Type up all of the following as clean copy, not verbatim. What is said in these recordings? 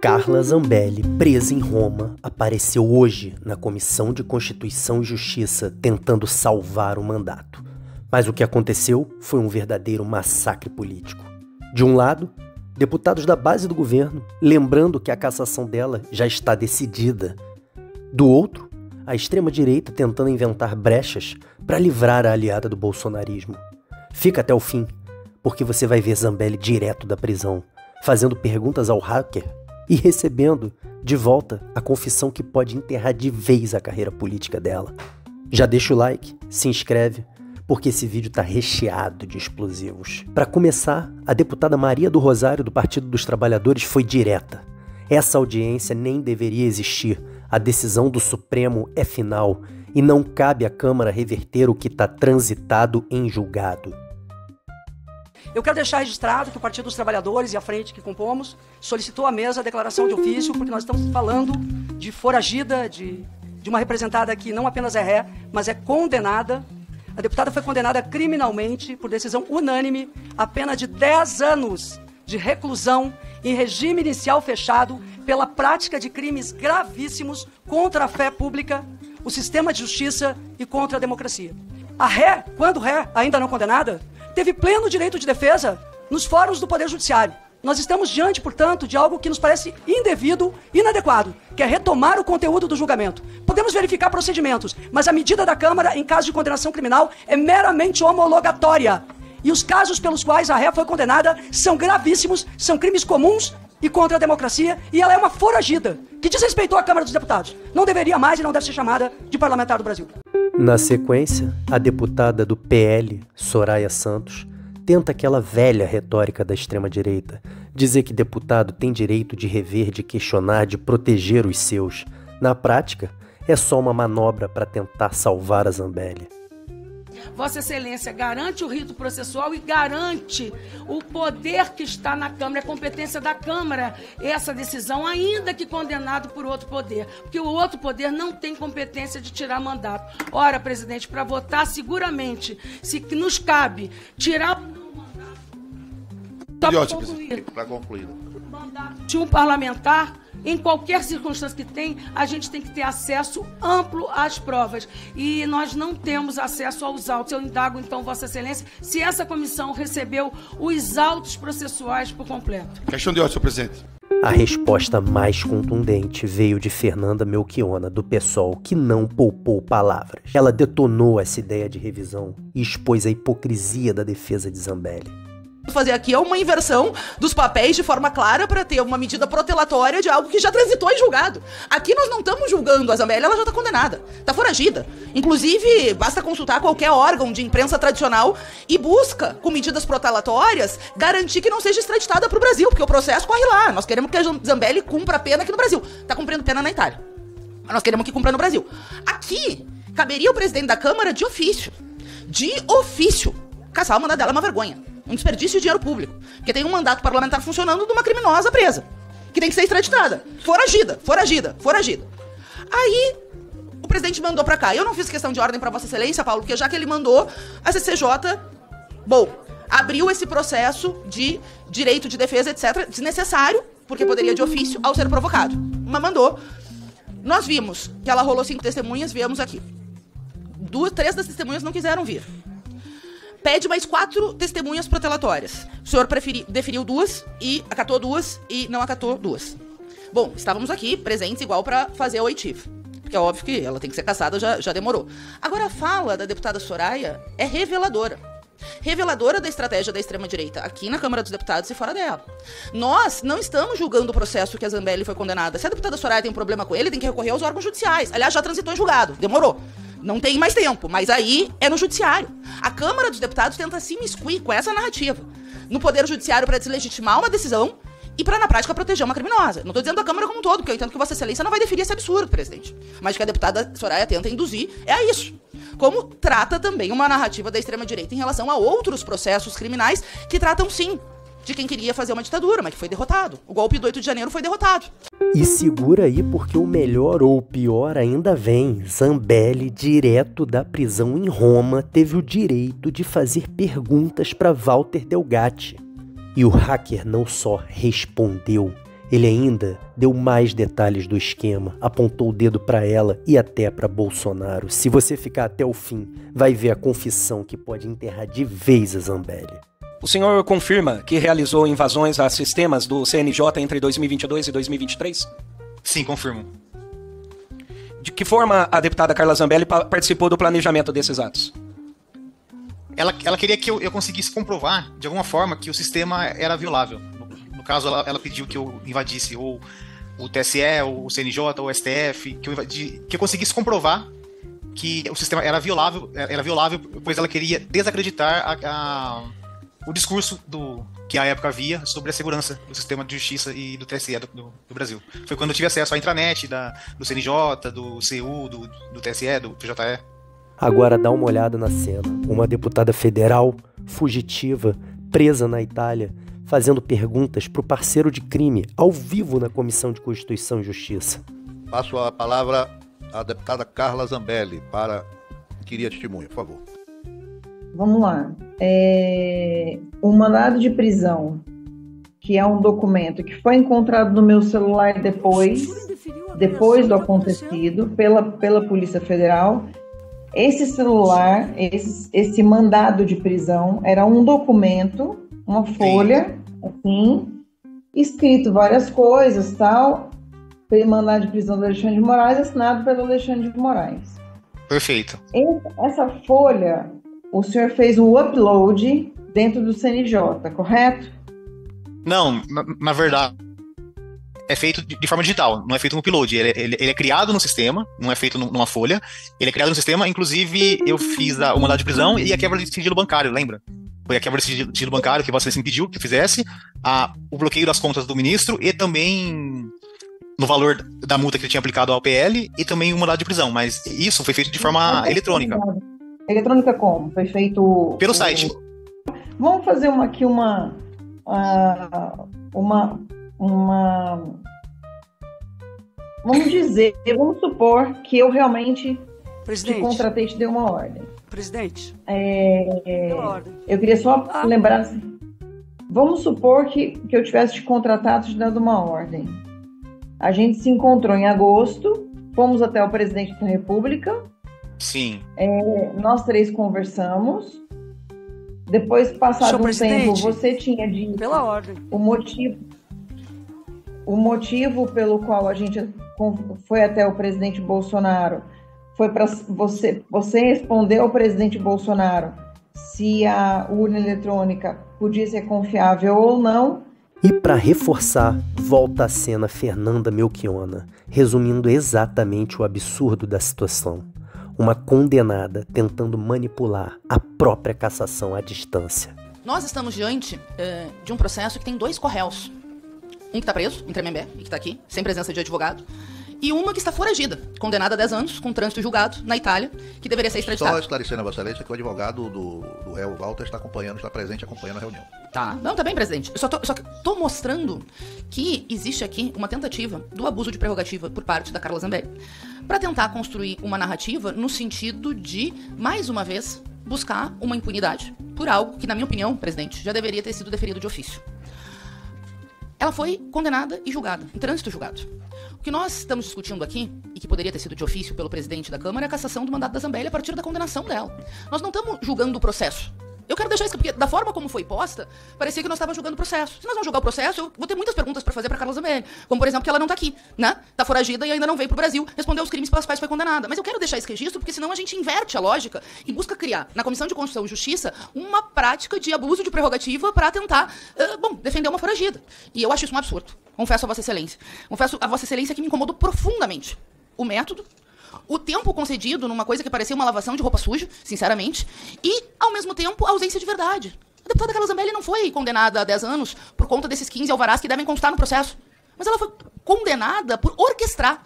Carla Zambelli, presa em Roma, apareceu hoje na Comissão de Constituição e Justiça tentando salvar o mandato. Mas o que aconteceu foi um verdadeiro massacre político. De um lado, deputados da base do governo, lembrando que a cassação dela já está decidida. Do outro, a extrema-direita tentando inventar brechas para livrar a aliada do bolsonarismo. Fica até o fim, porque você vai ver Zambelli direto da prisão, fazendo perguntas ao hacker e recebendo de volta a confissão que pode enterrar de vez a carreira política dela. Já deixa o like, se inscreve, porque esse vídeo tá recheado de explosivos. Para começar, a deputada Maria do Rosário do Partido dos Trabalhadores foi direta. Essa audiência nem deveria existir. A decisão do Supremo é final e não cabe à Câmara reverter o que está transitado em julgado. Eu quero deixar registrado que o Partido dos Trabalhadores e a frente que compomos solicitou à mesa a declaração de ofício, porque nós estamos falando de foragida, de uma representada que não apenas é ré, mas é condenada. A deputada foi condenada criminalmente, por decisão unânime, a pena de 10 anos de reclusão em regime inicial fechado pela prática de crimes gravíssimos contra a fé pública, o sistema de justiça e contra a democracia. A ré, quando ré, ainda não condenada, teve pleno direito de defesa nos fóruns do Poder Judiciário. Nós estamos diante, portanto, de algo que nos parece indevido e inadequado, que é retomar o conteúdo do julgamento. Podemos verificar procedimentos, mas a medida da Câmara, em caso de condenação criminal, é meramente homologatória. E os casos pelos quais a ré foi condenada são gravíssimos, são crimes comuns e contra a democracia, e ela é uma foragida, que desrespeitou a Câmara dos Deputados. Não deveria mais e não deve ser chamada de parlamentar do Brasil. Na sequência, a deputada do PL, Soraya Santos, tenta aquela velha retórica da extrema-direita, dizer que deputado tem direito de rever, de questionar, de proteger os seus. Na prática, é só uma manobra para tentar salvar a Zambelli. Vossa Excelência garante o rito processual e garante o poder que está na Câmara, a competência da Câmara, essa decisão, ainda que condenado por outro poder, porque o outro poder não tem competência de tirar mandato. Ora, presidente, para votar seguramente, se nos cabe tirar para concluir. Mandato de um parlamentar, em qualquer circunstância que tem, a gente tem que ter acesso amplo às provas. E nós não temos acesso aos autos. Eu indago, então, Vossa Excelência, se essa comissão recebeu os autos processuais por completo. Questão de ordem, senhor presidente. A resposta mais contundente veio de Fernanda Melchiona, do PSOL, que não poupou palavras. Ela detonou essa ideia de revisão e expôs a hipocrisia da defesa de Zambelli. Fazer aqui é uma inversão dos papéis de forma clara para ter uma medida protelatória de algo que já transitou em julgado. Aqui nós não estamos julgando a Zambelli, ela já está condenada, está foragida. Inclusive, basta consultar qualquer órgão de imprensa tradicional e busca, com medidas protelatórias, garantir que não seja extraditada para o Brasil, porque o processo corre lá. Nós queremos que a Zambelli cumpra a pena aqui no Brasil. Está cumprindo pena na Itália, mas nós queremos que cumpra no Brasil. Aqui, caberia o presidente da Câmara de ofício, caçar o mandato dela é uma vergonha. Um desperdício de dinheiro público. Porque tem um mandato parlamentar funcionando de uma criminosa presa, que tem que ser extraditada. Foragida. Aí, o presidente mandou pra cá. Eu não fiz questão de ordem pra Vossa Excelência, Paulo, porque já que ele mandou, a CCJ, abriu esse processo de direito de defesa, etc., desnecessário, porque poderia de ofício ao ser provocado. Mas mandou. Nós vimos que ela rolou 5 testemunhas, viemos aqui. 3 das testemunhas não quiseram vir. Pede mais 4 testemunhas protelatórias. O senhor deferiu 2 e acatou 2 e não acatou 2. Bom, estávamos aqui presentes igual para fazer a oitiva. Porque é óbvio que ela tem que ser cassada, já demorou. Agora, a fala da deputada Soraya é reveladora. Reveladora da estratégia da extrema-direita aqui na Câmara dos Deputados e fora dela. Nós não estamos julgando o processo que a Zambelli foi condenada. Se a deputada Soraya tem um problema com ele, tem que recorrer aos órgãos judiciais. Aliás, já transitou em julgado, demorou. Não tem mais tempo, mas aí é no judiciário. A Câmara dos Deputados tenta se imiscuir com essa narrativa no Poder Judiciário para deslegitimar uma decisão e para, na prática, proteger uma criminosa. Não estou dizendo a Câmara como um todo, porque eu entendo que Vossa Excelência não vai deferir esse absurdo, presidente. Mas o que a deputada Soraya tenta induzir é a isso. Como trata também uma narrativa da extrema-direita em relação a outros processos criminais que tratam, sim, de quem queria fazer uma ditadura, mas que foi derrotado. O golpe do 8 de janeiro foi derrotado. E segura aí, porque o melhor ou o pior ainda vem. Zambelli, direto da prisão em Roma, teve o direito de fazer perguntas para Walter Delgatti. E o hacker não só respondeu, Ele ainda deu mais detalhes do esquema, apontou o dedo para ela e até para Bolsonaro. Se você ficar até o fim, vai ver a confissão que pode enterrar de vez a Zambelli. O senhor confirma que realizou invasões a sistemas do CNJ entre 2022 e 2023? Sim, confirmo. De que forma a deputada Carla Zambelli participou do planejamento desses atos? Ela queria que eu conseguisse comprovar, de alguma forma, que o sistema era violável. No caso, ela pediu que eu invadisse ou o TSE, ou o CNJ, ou o STF, que eu conseguisse comprovar que o sistema era violável, pois ela queria desacreditar o discurso que à época havia sobre a segurança do sistema de justiça e do TSE do Brasil. Foi quando eu tive acesso à intranet do CNJ, do CU, do TSE, do TJE. Agora dá uma olhada na cena. Uma deputada federal, fugitiva, presa na Itália, fazendo perguntas para o parceiro de crime, ao vivo na Comissão de Constituição e Justiça. Passo a palavra à deputada Carla Zambelli para inquirir a testemunha, por favor. Vamos lá. O mandado de prisão, que é um documento que foi encontrado no meu celular depois do acontecido, pela Polícia Federal. Esse celular, esse mandado de prisão, era um documento, uma folha, assim, escrito várias coisas, tal, pelo mandado de prisão do Alexandre de Moraes, assinado pelo Alexandre de Moraes. Perfeito. Essa folha, o senhor fez o upload dentro do CNJ, correto? Não, na verdade, é feito de forma digital, não é feito no upload. Ele é criado no sistema, não é feito numa folha. Ele é criado no sistema, inclusive eu fiz o mandado de prisão e a quebra de sigilo bancário, lembra? Foi a quebra de sigilo bancário que você impediu que eu fizesse, o bloqueio das contas do ministro e também no valor da multa que ele tinha aplicado ao PL e também o mandado de prisão, mas isso foi feito de forma eletrônica. Eletrônica como? Foi feito... Pelo site. Vamos fazer aqui vamos supor que eu realmente te contratei e te dei uma ordem. Presidente. Eu queria só lembrar assim, vamos supor que eu tivesse te contratado e te dado uma ordem. A gente se encontrou em agosto, fomos até o presidente da República. Sim. Nós três conversamos. Depois, passado um tempo, você tinha dito pela ordem. O motivo pelo qual a gente foi até o presidente Bolsonaro foi para você responder ao presidente Bolsonaro se a urna eletrônica podia ser confiável ou não. E para reforçar, volta a cena Fernanda Melchiona, resumindo exatamente o absurdo da situação. Uma condenada tentando manipular a própria cassação à distância. Nós estamos diante de um processo que tem 2 corréus. Um que está preso, em Tremembé, e que está aqui, sem presença de advogado. E uma que está foragida, condenada a 10 anos, com trânsito julgado, na Itália, que deveria ser extraditada. Só esclarecendo a Vossa Excelência que o advogado do réu Walter está presente acompanhando a reunião. Tá. Não, tá bem, presidente. Eu só tô mostrando que existe aqui uma tentativa do abuso de prerrogativa por parte da Carla Zambelli para tentar construir uma narrativa no sentido de, mais uma vez, buscar uma impunidade por algo que, na minha opinião, presidente, já deveria ter sido deferido de ofício. Ela foi condenada e julgada, em trânsito julgado. O que nós estamos discutindo aqui, e que poderia ter sido de ofício pelo presidente da Câmara, é a cassação do mandato da Zambelli a partir da condenação dela. Nós não estamos julgando o processo. Eu quero deixar isso, porque da forma como foi posta, parecia que nós estávamos julgando o processo. Se nós vamos julgar o processo, eu vou ter muitas perguntas para fazer para Carla Zambelli. Como, por exemplo, que ela não tá aqui, né? Tá foragida e ainda não veio pro Brasil responder os crimes pelos quais foi condenada. Mas eu quero deixar esse registro, porque senão a gente inverte a lógica e busca criar, na Comissão de Constituição e Justiça, uma prática de abuso de prerrogativa para tentar, defender uma foragida. E eu acho isso um absurdo. Confesso a Vossa Excelência. Confesso a Vossa Excelência que me incomodou profundamente o método, o tempo concedido numa coisa que parecia uma lavação de roupa suja, sinceramente, e, ao mesmo tempo, a ausência de verdade. A deputada Carla Zambelli não foi condenada a 10 anos por conta desses 15 alvarás que devem constar no processo, mas ela foi condenada por orquestrar,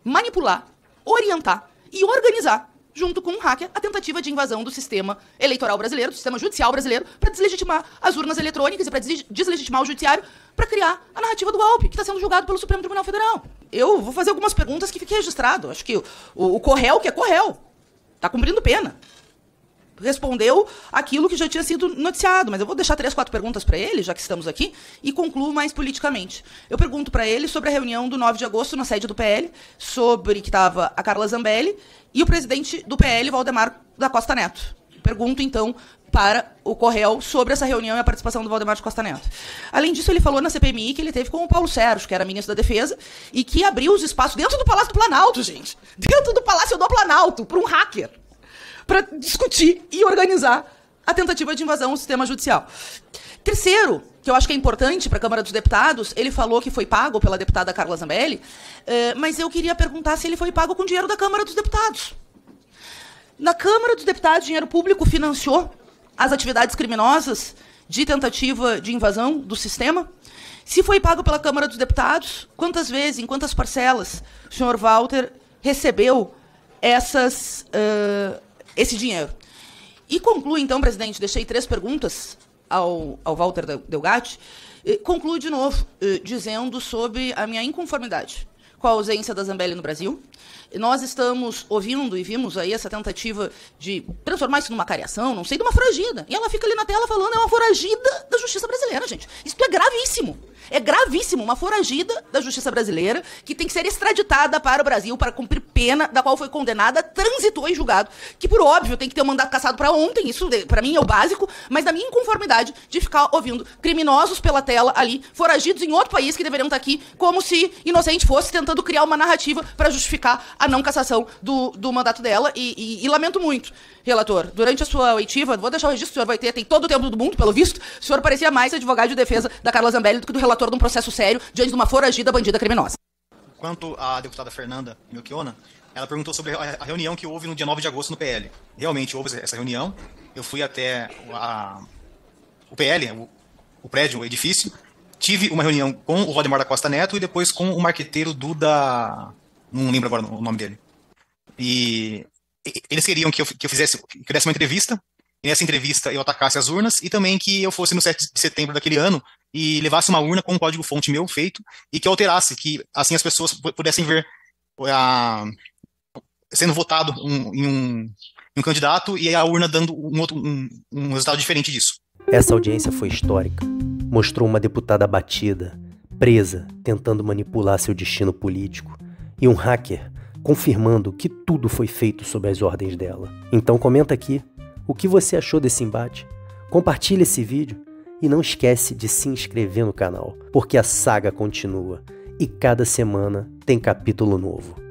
manipular, orientar e organizar, junto com um hacker, a tentativa de invasão do sistema eleitoral brasileiro, do sistema judicial brasileiro, para deslegitimar as urnas eletrônicas e para deslegitimar o judiciário, para criar a narrativa do golpe, que está sendo julgado pelo Supremo Tribunal Federal. Eu vou fazer algumas perguntas que fiquem registrado. Acho que o Corréu, que é Corréu, está cumprindo pena. respondeu aquilo que já tinha sido noticiado, mas eu vou deixar 3, 4 perguntas para ele, já que estamos aqui, e concluo mais politicamente. Eu pergunto para ele sobre a reunião do 9 de agosto na sede do PL, sobre que estava a Carla Zambelli e o presidente do PL, Valdemar da Costa Neto. Pergunto, então, para o Correio sobre essa reunião e a participação do Valdemar de Costa Neto. Além disso, ele falou na CPMI que ele teve com o Paulo Sérgio, que era ministro da Defesa, e que abriu os espaços dentro do Palácio do Planalto, gente. Dentro do Palácio do Planalto, para um hacker, para discutir e organizar a tentativa de invasão ao sistema judicial. Terceiro, que eu acho que é importante para a Câmara dos Deputados, ele falou que foi pago pela deputada Carla Zambelli, mas eu queria perguntar se ele foi pago com dinheiro da Câmara dos Deputados. Na Câmara dos Deputados, dinheiro público financiou as atividades criminosas de tentativa de invasão do sistema? Se foi pago pela Câmara dos Deputados, quantas vezes, em quantas parcelas, o senhor Walter recebeu esse dinheiro? E concluo, então, presidente, deixei 3 perguntas ao Walter Delgatti, concluo de novo, dizendo sobre a minha inconformidade com a ausência da Zambelli no Brasil. Nós estamos ouvindo e vimos aí essa tentativa de transformar isso numa cariação, não sei, de uma foragida. E ela fica ali na tela falando, é uma foragida da justiça brasileira, gente. Isso é gravíssimo. É gravíssimo, uma foragida da justiça brasileira que tem que ser extraditada para o Brasil para cumprir pena da qual foi condenada, transitou em julgado, que por óbvio tem que ter um mandato cassado para ontem, isso para mim é o básico, mas da minha inconformidade de ficar ouvindo criminosos pela tela ali, foragidos em outro país que deveriam estar aqui, como se inocente fosse, tentando criar uma narrativa para justificar a não cassação do mandato dela, e lamento muito, relator, durante a sua oitiva, vou deixar o registro, o senhor vai ter, tem todo o tempo do mundo, pelo visto, o senhor parecia mais advogado de defesa da Carla Zambelli do que do relator de um processo sério diante de uma foragida bandida criminosa. Quanto à deputada Fernanda Melchiona, ela perguntou sobre a reunião que houve no dia 9 de agosto no PL. Realmente houve essa reunião, eu fui até o PL, o prédio, o edifício, tive uma reunião com o Valdemar da Costa Neto e depois com o marqueteiro Duda, não lembro agora o nome dele. E eles queriam que eu desse uma entrevista, e nessa entrevista eu atacasse as urnas, e também que eu fosse no 7 de setembro daquele ano e levasse uma urna com um código-fonte meu feito, e que eu alterasse, que assim as pessoas pudessem ver sendo votado em um candidato e a urna dando um resultado diferente disso. Essa audiência foi histórica. Mostrou uma deputada abatida, presa, tentando manipular seu destino político, e um hacker confirmando que tudo foi feito sob as ordens dela. Então comenta aqui o que você achou desse embate, compartilha esse vídeo e não esquece de se inscrever no canal, porque a saga continua e cada semana tem capítulo novo.